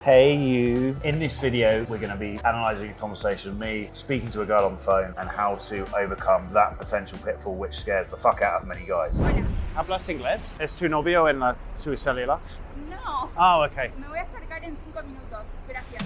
Hey you. In this video, we're going to be analysing a conversation of me speaking to a girl on the phone and how to overcome that potential pitfall which scares the fuck out of many guys. Hola. ¿Hablas inglés? ¿Es tu novio en su celular? No. Ah, ok. Me voy a acercar en 5 minutos. Gracias.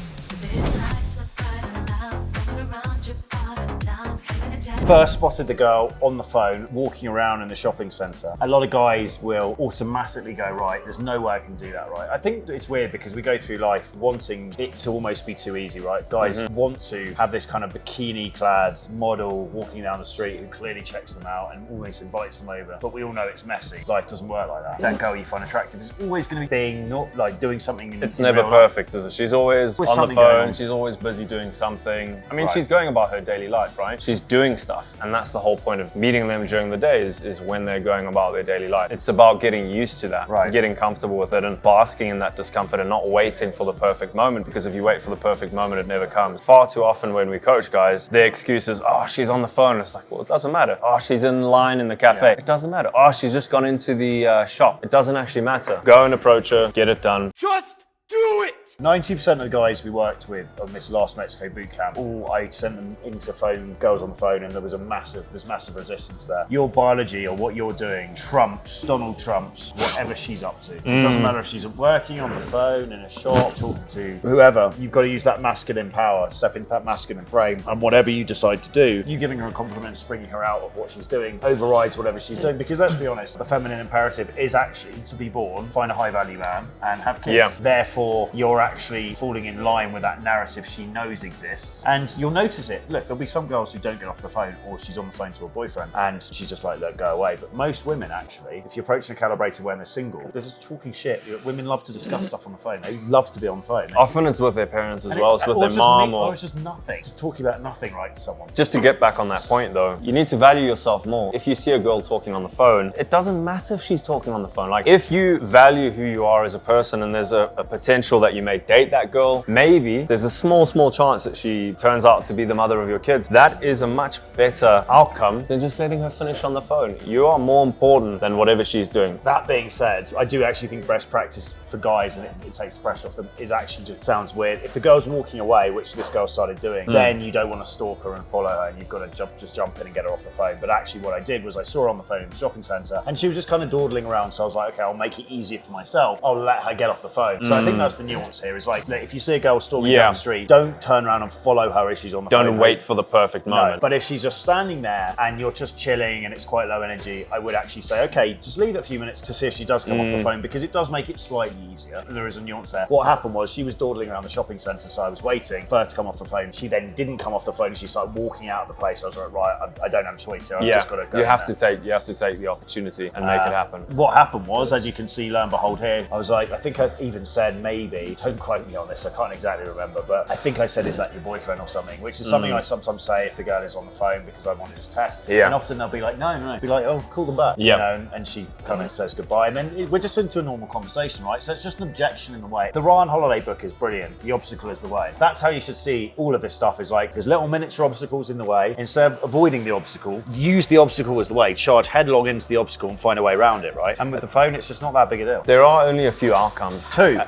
First spotted the girl on the phone walking around in the shopping centre. A lot of guys will automatically go, right, there's no way I can do that, right? I think it's weird because we go through life wanting it to almost be too easy, right? Guys want to have this kind of bikini-clad model walking down the street who clearly checks them out and always invites them over. But we all know it's messy. Life doesn't work like that. That girl you find attractive is always going to be being not like doing something. It's never perfect, is it? She's always on the something going on. phone. She's always busy doing something. I mean, Right. she's going about her daily life, right? She's doing stuff. And that's the whole point of meeting them during the day is when they're going about their daily life. It's about getting used to that, Right. getting comfortable with it and basking in that discomfort and not waiting for the perfect moment, because if you wait for the perfect moment, it never comes. Far too often when we coach guys, their excuse is, oh, she's on the phone. It's like, well, it doesn't matter. Oh, she's in line in the cafe. Yeah. It doesn't matter. Oh, she's just gone into the shop. It doesn't actually matter. Go and approach her, get it done. Just do it! 90% of the guys we worked with on this last Mexico boot camp, I sent them into girls on the phone, and there's massive resistance there. Your biology or what you're doing trumps Donald Trump's whatever she's up to. It doesn't matter if she's working on the phone, in a shop, talking to whoever. You've got to use that masculine power, step into that masculine frame, and whatever you decide to do, you giving her a compliment, springing her out of what she's doing, overrides whatever she's doing. Because let's be honest, the feminine imperative is actually to be born, find a high value man, and have kids. Yeah. Therefore, you're actually falling in line with that narrative she knows exists, and you'll notice it. Look, there'll be some girls who don't get off the phone, or she's on the phone to a boyfriend and she's just like, look, go away. But most women, actually, if you're approaching a calibrator when they're single, they're just talking shit. Women love to discuss stuff on the phone. They love to be on the phone. Often it's with their parents as And well. It's with their mom or it's just nothing. It's talking about nothing, right, to someone. Just to get back on that point though, you need to value yourself more. If you see a girl talking on the phone, it doesn't matter if she's talking on the phone. Like, if you value who you are as a person and there's a potential that you may date that girl, maybe there's a small chance that she turns out to be the mother of your kids. That is a much better outcome than just letting her finish on the phone. You are more important than whatever she's doing. That being said, I do actually think best practice for guys, and it takes pressure off them, is actually just sounds weird. If the girl's walking away, which this girl started doing, then you don't want to stalk her and follow her, and you've got to just jump in and get her off the phone. But actually what I did was I saw her on the phone in the shopping centre, and she was just kind of dawdling around, so I was like, okay, I'll make it easier for myself. I'll let her get off the phone. So I think that's the nuance here, is like, look, if you see a girl storming down the street, don't turn around and follow her as she's on the phone. Don't wait for the perfect moment. No, but if she's just standing there and you're just chilling and it's quite low energy, I would actually say, okay, just leave it a few minutes to see if she does come off the phone, because it does make it slightly easier. There is a nuance there. What happened was she was dawdling around the shopping centre, so I was waiting for her to come off the phone. She then didn't come off the phone. She started walking out of the place. I was like, right, I don't have a choice here. I've just got to go. You have to take the opportunity and make it happen. What happened was, as you can see, lo and behold here, I was like, I think I even said maybe, don't quote me on this, I can't exactly remember, but I think I said, is that your boyfriend or something? Which is something I sometimes say if the girl is on the phone, because I want to just test. Yeah. And often they'll be like, no. Be like, oh, call them back. Yeah. You know, and she kind of says goodbye. And then we're just into a normal conversation, right? So it's just an objection in the way. The Ryan Holiday book is brilliant. The obstacle is the way. That's how you should see all of this stuff, is like, there's little miniature obstacles in the way. Instead of avoiding the obstacle, use the obstacle as the way. Charge headlong into the obstacle and find a way around it, right? And with the phone, it's just not that big a deal. There are only a few outcomes. Two.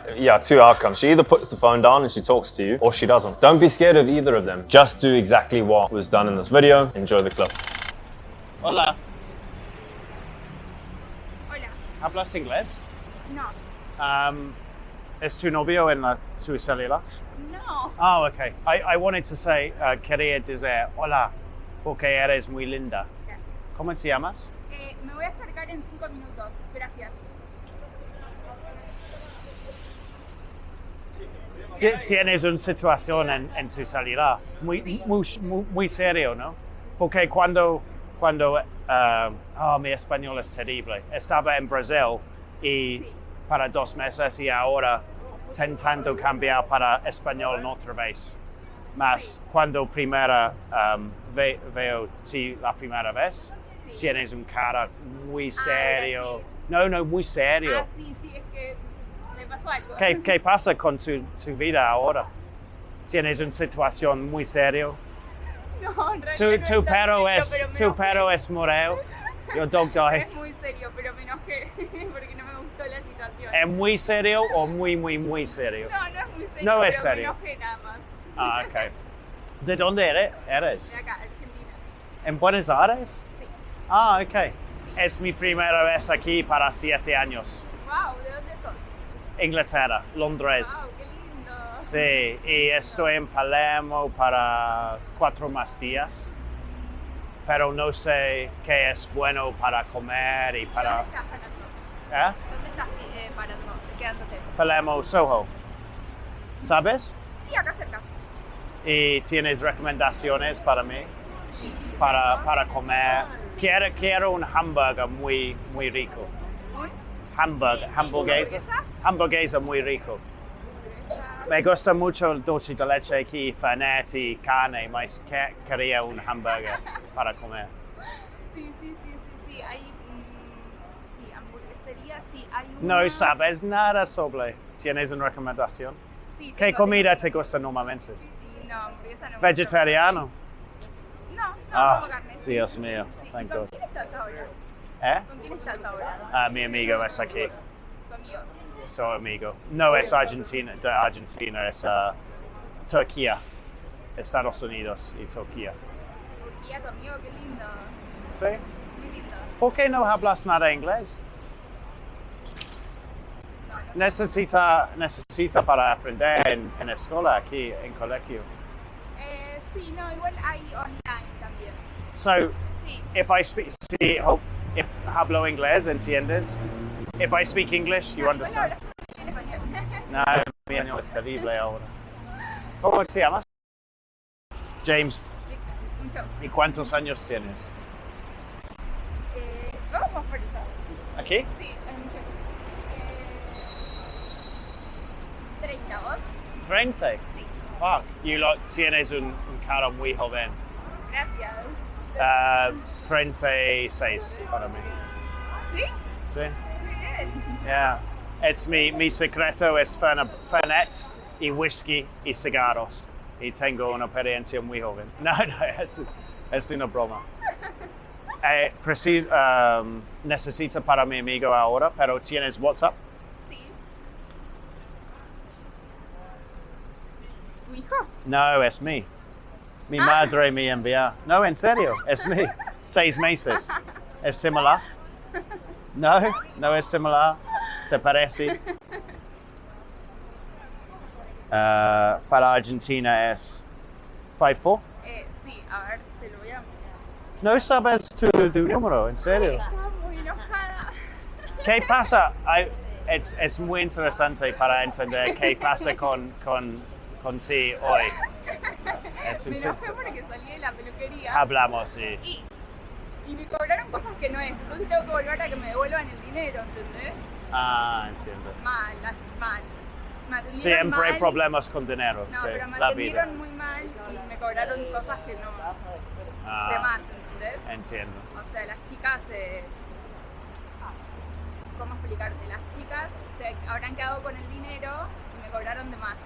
Two outcomes. She either puts the phone down and she talks to you, or she doesn't. Don't be scared of either of them. Just do exactly what was done in this video. Enjoy the clip. Hola. Hola. ¿Hablas inglés? No. ¿Es tu novio en su celular? No. Ah, ok. I wanted to say, quería decir hola, porque eres muy linda. Gracias. ¿Cómo te llamas? Me voy a acercar en 5 minutos. Gracias. Tienes una situación en tu celular muy serio, ¿no? Porque cuando mi español es terrible. Estaba en Brasil y para 2 meses, y ahora intentando cambiar para español otra vez. Mas cuando veo ti la primera vez, tienes un cara muy serio. No, muy serio. Sí, es que me pasó algo. ¿Qué pasa con tu vida ahora? ¿Tienes una situación muy seria? No, en realidad Tu no es tan perro serio, es, pero me tu perro es moreno. Your dog died. Es muy serio, pero me enojé porque no me gustó la situación. ¿Es muy serio o muy serio? No, no es muy serio, No pero es serio. me enojé nada más. Ah, ok. ¿De dónde eres? De acá, Argentina. ¿En Buenos Aires? Sí. Ah, ok. Es mi primera vez aquí para 7 años. Wow, ¿de dónde sos? Inglaterra, Londres. Wow, qué lindo. Sí, y estoy en Palermo para 4 más días. Pero no sé qué es bueno para comer y para... ¿Dónde estás parando? ¿Eh? ¿Dónde estás parando, quedándote? Palermo, Soho. ¿Sabes? Sí, acá cerca. ¿Y tienes recomendaciones para mí? Sí. Para comer. Quiero un hamburger muy rico. Hamburguesa. Hamburguesa muy rico. Me gusta mucho el dulce de leche aquí, fernet y carne, mas quería un hamburger para comer. Sí. Hay, sí, hamburguesería, sí, hay No una... sabes nada sobre. ¿Tienes una recomendación? Sí, ¿Qué tengo- comida te gusta normalmente? Sí, no, hamburguesa no. ¿Vegetariano? No, Ah, como carne. Dios mío. Sí. Thank ¿Con God. quién estás ahora? ¿Eh? ¿Con quién estás ahora? Ah, mi amigo es aquí. ¿Tu amigo? Soy amigo. No es Argentina, de Argentina, es Turquía. Estados Unidos y Turquía. Turquía, tu amigo, qué lindo. ¿Sí? Muy lindo. ¿Por qué no hablas nada inglés? No, Necesita para aprender en escuela, aquí, en colegio. Sí, no, igual hay online también. So, Sí. if hablo inglés, ¿entiendes? If I speak English, you Igual understand? hablas en español. No, mi español es terrible ahora. ¿Cómo te llamas? James. Mucho. ¿Y cuántos años tienes? Vamos por eso. ¿Aquí? Sí, hay mucho. 30, ¿vos? 30. Sí. Fuck, tienes un cara muy joven. Gracias. 36 para mí. ¿Sí? Sí. Muy bien. Yeah. Mi secreto es fernet y whisky y cigarros. Y tengo una experiencia muy joven. No, es una broma. Necesito para mi amigo ahora, pero ¿tienes WhatsApp? Sí. ¿Tu hijo? No, es mí. Mi madre me envía. No, en serio, es mí. 6 meses. ¿Es similar? No es similar. Se parece. Para Argentina es 5'4". Sí, a ver, te lo voy a... No sabes tu número, en serio. Estaba muy enojada. ¿Qué pasa? Es muy interesante para entender qué pasa con ti hoy. Me enojé porque salí de la peluquería Hablamos, sí. y me cobraron cosas que no es. Entonces tengo que volver a que me devuelvan el dinero, ¿entendés? Ah, entiendo. Mal. Me atendieron Siempre hay mal. problemas con dinero, No, sí, pero me la vida. atendieron muy mal y me cobraron cosas que no. Ah, De más, ¿entendés? entiendo. O sea, las chicas. ¿Cómo explicarte? Las chicas se habrán quedado con el dinero y me cobraron de más.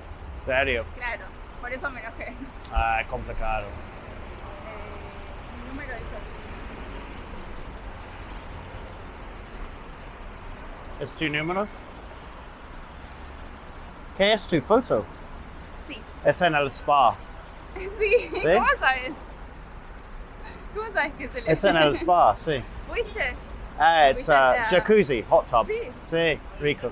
¿Serio? Claro, por eso me enojé. Ah, complicado. Mi número es ¿Es tu número? ¿Qué es tu foto? Sí. Es en el spa. Sí. ¿Sí? ¿Cómo sabes? ¿Cómo sabes que se le Es en el spa, sí. ¿Fuiste? It's ¿Fuiste a- jacuzzi, hot tub. Sí. Sí, rico.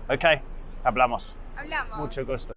Ok, hablamos. Hablamos. Mucho gusto.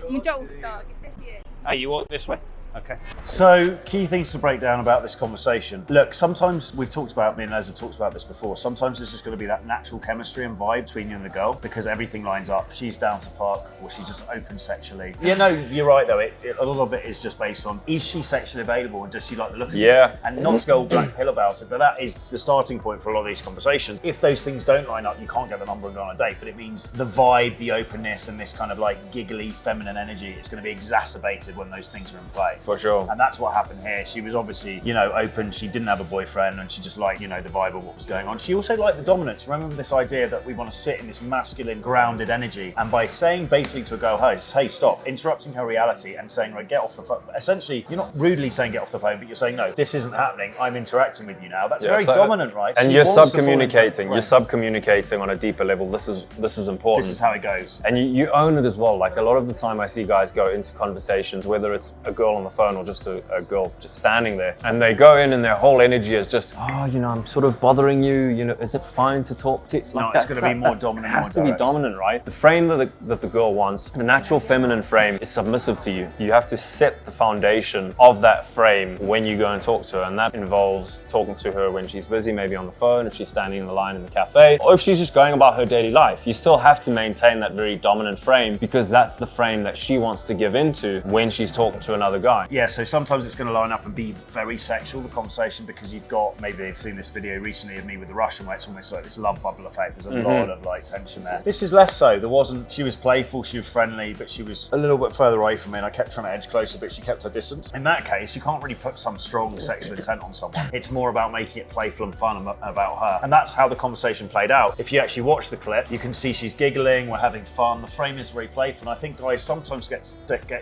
Mucho gusto. Que estés bien. You walk this way? Okay. So, key things to break down about this conversation. Look, sometimes we've talked about, me and Les have talked about this before, sometimes there's just going to be that natural chemistry and vibe between you and the girl because everything lines up. She's down to fuck or she's just open sexually. Yeah, no, you're right though. A lot of it is just based on, is she sexually available and does she like the look of Yeah. it? And not to go all black pill about it, but that is the starting point for a lot of these conversations. If those things don't line up, you can't get the number and go on a date, but it means the vibe, the openness and this kind of like giggly feminine energy is going to be exacerbated when those things are in play. For sure. And that's what happened here. She was obviously, you know, open. She didn't have a boyfriend and she just liked, you know, the vibe of what was going on. She also liked the dominance. Remember this idea that we want to sit in this masculine, grounded energy. And by saying basically to a girl, hey, stop, interrupting her reality and saying, right, get off the phone. Essentially, you're not rudely saying get off the phone, but you're saying, no, this isn't happening. I'm interacting with you now. That's very dominant, right? And you're sub-communicating. You're sub-communicating on a deeper level. This is important. This is how it goes. And you own it as well. Like a lot of the time I see guys go into conversations, whether it's a girl on the phone or just a girl just standing there, and they go in and their whole energy is just, oh, you know, I'm sort of bothering you, you know, is it fine to talk to you? No, it's going to be more dominant. It has to be dominant, right? The frame that the girl wants, the natural feminine frame is submissive to you. You have to set the foundation of that frame when you go and talk to her, and that involves talking to her when she's busy, maybe on the phone, if she's standing in the line in the cafe, or if she's just going about her daily life. You still have to maintain that very dominant frame because that's the frame that she wants to give into when she's talking to another guy. Yeah, so sometimes it's going to line up and be very sexual, the conversation, because you've got, maybe they've seen this video recently of me with the Russian where it's almost like this love bubble effect. There's a lot of like tension there. This is less so. There wasn't, she was playful, she was friendly, but she was a little bit further away from me and I kept trying to edge closer, but she kept her distance. In that case, you can't really put some strong sexual intent on someone. It's more about making it playful and fun about her. And that's how the conversation played out. If you actually watch the clip, you can see she's giggling, we're having fun, the frame is very playful. And I think guys sometimes get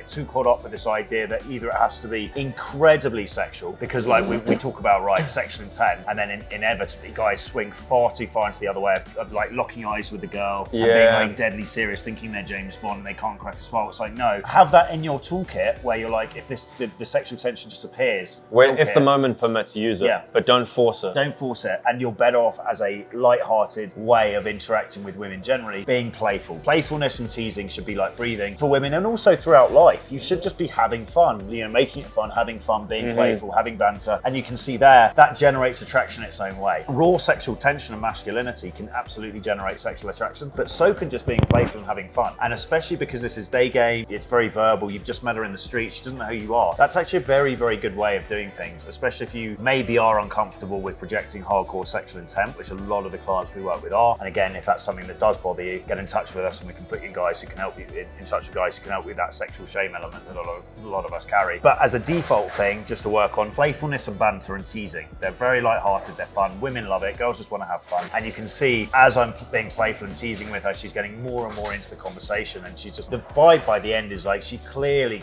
too caught up with this idea that either it has to be incredibly sexual, because like we talk about, right, sexual intent, and then inevitably guys swing far too far into the other way of like locking eyes with the girl and being like deadly serious, thinking they're James Bond and they can't crack a smile. It's like, no, have that in your toolkit where you're like, if the sexual tension just appears, if the moment permits, use it, but don't force it. Don't force it, and you're better off as a light-hearted way of interacting with women generally, being playful. Playfulness and teasing should be like breathing for women, and also throughout life. You should just be having fun, you know, making it fun, having fun, being playful, having banter, and you can see there, that generates attraction in its own way. Raw sexual tension and masculinity can absolutely generate sexual attraction, but so can just being playful and having fun. And especially because this is day game, it's very verbal, you've just met her in the street, she doesn't know who you are. That's actually a very, very good way of doing things, especially if you maybe are uncomfortable with projecting hardcore sexual intent, which a lot of the clients we work with are. And again, if that's something that does bother you, get in touch with us and we can put you in guys who can help you, in touch with guys who can help with that sexual shame element that a lot of us carry. But as a default thing, just to work on playfulness and banter and teasing. They're very light-hearted, they're fun, women love it, girls just want to have fun. And you can see, as I'm being playful and teasing with her, she's getting more and more into the conversation, and she's just, the vibe by the end is like, she clearly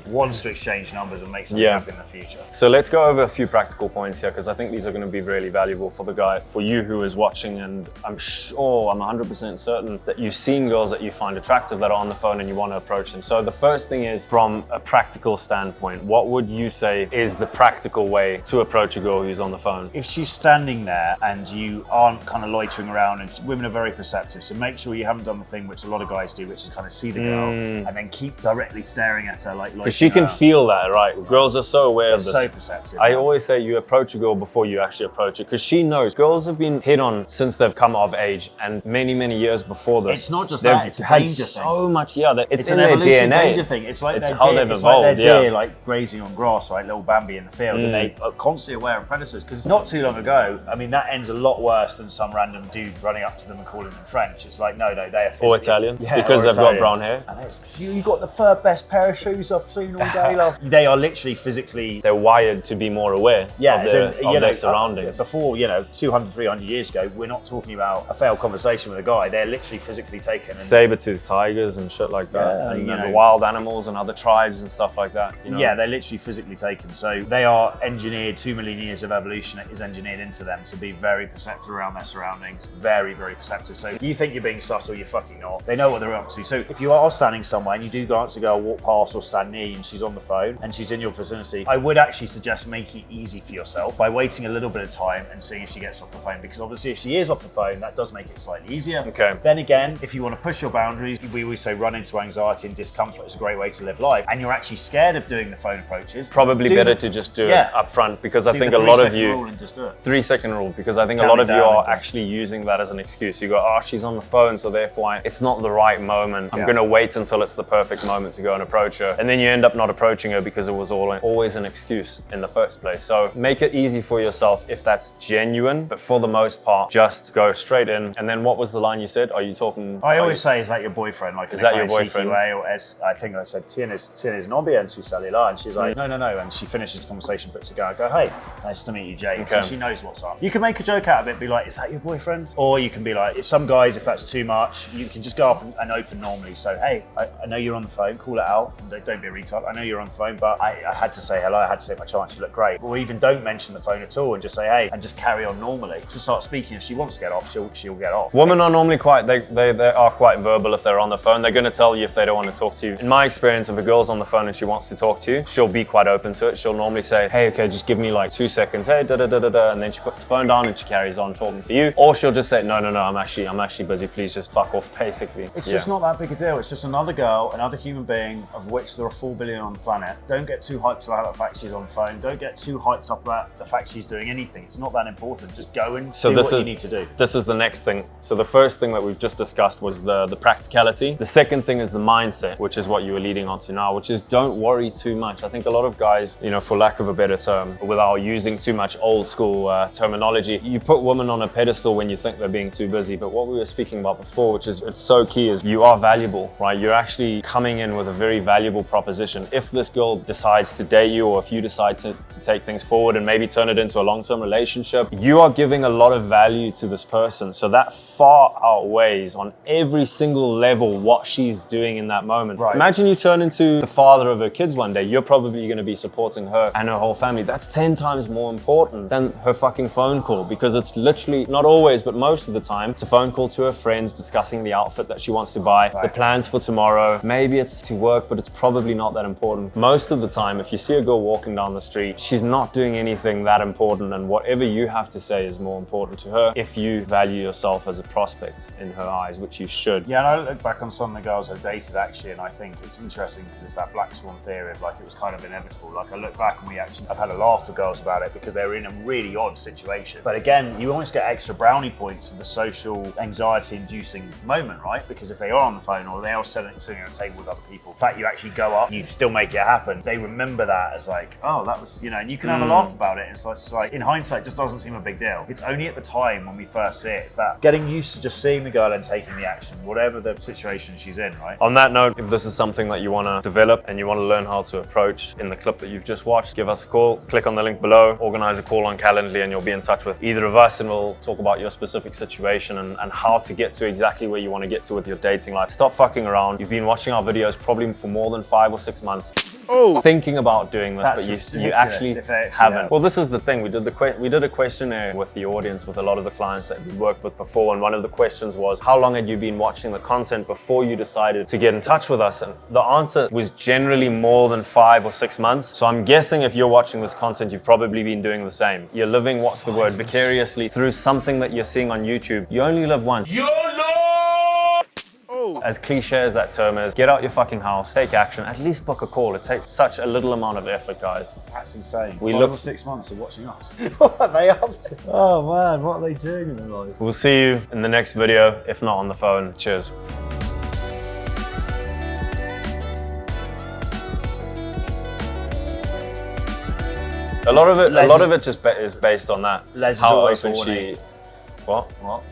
wants to exchange numbers and make something happen in the future. So let's go over a few practical points here, because I think these are going to be really valuable for the guy, for you who is watching, and I'm 100% certain that you've seen girls that you find attractive that are on the phone and you want to approach them. So the first thing is, from a practical standpoint, what would you say is the practical way to approach a girl who's on the phone? If she's standing there and you aren't kind of loitering around, and women are very perceptive, so make sure you haven't done the thing which a lot of guys do, which is kind of see the girl and then keep directly staring at her, like, because she can feel that, right? Girls are so aware of this. So perceptive. I always say you approach a girl before you actually approach it, because she knows. Girls have been hit on since they've come of age, and many years before this. It's not just that, it's a danger thing. So much, it's in an their evolution DNA. Danger thing. It's like how they've evolved, like their deer, like grazing on grass, right? Little Bambi in the field, and they are constantly aware of predators. Because not too long ago, I mean, that ends a lot worse than some random dude running up to them and calling them French. It's like, no, they are physically, or Italian, because they've got brown hair. And it's, you got the third best pair of shoes I've seen all day, love. They are literally physically, they're wired to be more aware of their surroundings. Before, 200, 300 years ago, we're not talking about a failed conversation with a guy. They're literally physically taken. Saber-toothed tigers and shit like that, and wild animals and other tribes and stuff like that. Yeah, they're literally physically taken. So they are engineered, 2 million years of evolution is engineered into them to be very perceptive around their surroundings. Very, very perceptive. So you think you're being subtle, you're fucking not. They know what they're up to. So if you are standing somewhere and you do glance a girl, walk past or stand near you and she's on the phone and she's in your vicinity, I would actually suggest making it easy for yourself by waiting a little bit of time and seeing if she gets off the phone, because obviously if she is off the phone, that does make it slightly easier. Okay. Then again, if you want to push your boundaries, we always say run into anxiety and discomfort is a great way to live life, and you're actually scared of doing the phone approaches, probably better to just do it up front, because I think a lot of you, 3-second rule, because I think a lot of you are actually using that as an excuse. You go, oh, she's on the phone, so therefore it's not the right moment. I'm going to wait until it's the perfect moment to go and approach her. And then you end up not approaching her because it was always an excuse in the first place. So make it easy for yourself if that's genuine, but for the most part, just go straight in. And then what was the line you said? Are you talking? I always say, is that your boyfriend? Like, is that your boyfriend? Or as I think I said, tienes novio. bien tu cellular. And she's like, no. And she finishes the conversation, puts it down, go, hey, nice to meet you, James. Okay. And she knows what's up. You can make a joke out of it, be like, is that your boyfriend? Or you can be like, some guys, if that's too much, you can just go up and open normally. So, hey, I know you're on the phone, call it out. Don't be a retard. I know you're on the phone, but I had to say hello. I had to say my chance. You look great. Or even don't mention the phone at all and just say, hey, and just carry on normally. Just start speaking. If she wants to get off, she'll get off. Women are normally they are quite verbal if they're on the phone. They're going to tell you if they don't want to talk to you. In my experience, if a girl's on the phone and she wants to talk to you, she'll be quite open to it. She'll normally say, hey, okay, just give me like 2 seconds. Hey, da-da-da-da-da. And then she puts the phone down and she carries on talking to you. Or she'll just say, no, I'm actually busy. Please just fuck off, basically. It's just not that big a deal. It's just another girl, another human being, of which there are 4 billion on the planet. Don't get too hyped about the fact she's on the phone. Don't get too hyped up about the fact she's doing anything. It's not that important. Just go and do what you need to do. This is the next thing. So the first thing that we've just discussed was the practicality. The second thing is the mindset, which is what you were leading on to now, which is don't worry too much. I think a lot of guys, for lack of a better term, without using too much old school terminology, you put women on a pedestal when you think they're being too busy. But what we were speaking about before, which is it's so key, is you are valuable, right? You're actually coming in with a very valuable proposition. If this girl decides to date you, or if you decide to take things forward and maybe turn it into a long-term relationship, you are giving a lot of value to this person. So that far outweighs on every single level what she's doing in that moment. Right. Imagine you turn into the father of her kids one day. You're probably going to be supporting her and her whole family. That's 10 times more important than her fucking phone call, because it's literally, not always, but most of the time, it's a phone call to her friends discussing the outfit that she wants to buy, the plans for tomorrow. Maybe it's to work, but it's probably not that important. Most of the time, if you see a girl walking down the street, she's not doing anything that important, and whatever you have to say is more important to her if you value yourself as a prospect in her eyes, which you should. Yeah, and I look back on some of the girls I've dated actually, and I think it's interesting because it's that black swan theory of like it was kind of inevitable. Like I look back and I've had a laugh with girls about it because they were in a really odd situation. But again, you almost get extra brownie points for the social anxiety-inducing moment, right? Because if they are on the phone or they are sitting at a table with other people, the fact you actually go up, you still make it happen. They remember that as like, oh, that was, and you can have a laugh about it. And so it's like, in hindsight, it just doesn't seem a big deal. It's only at the time when we first see it, it's that getting used to just seeing the girl and taking the action, whatever the situation she's in, right? On that note, if this is something that you want to develop and you want to learn how to approach in the clip that you've just watched, give us a call, click on the link below, organize a call on Calendly, and you'll be in touch with either of us and we'll talk about your specific situation and how to get to exactly where you want to get to with your dating life. Stop fucking around. You've been watching our videos probably for more than 5 or 6 months. Thinking about doing this, but you actually haven't. Well, this is the thing. We did a questionnaire with the audience, with a lot of the clients that we worked with before, and one of the questions was, how long had you been watching the content before you decided to get in touch with us? And the answer was generally more than 5 or 6 months. So I'm guessing if you're watching this content, you've probably been doing the same. You're living, what's the word, vicariously through something that you're seeing on YouTube. You only live once. As cliche as that term is, get out your fucking house, take action, at least book a call. It takes such a little amount of effort, guys. That's insane. 5 or 6 months of watching us. What are they up to? Oh man, what are they doing in their life? We'll see you in the next video, if not on the phone. Cheers. A lot of it just is based on that. Les is how always open horny. What? What?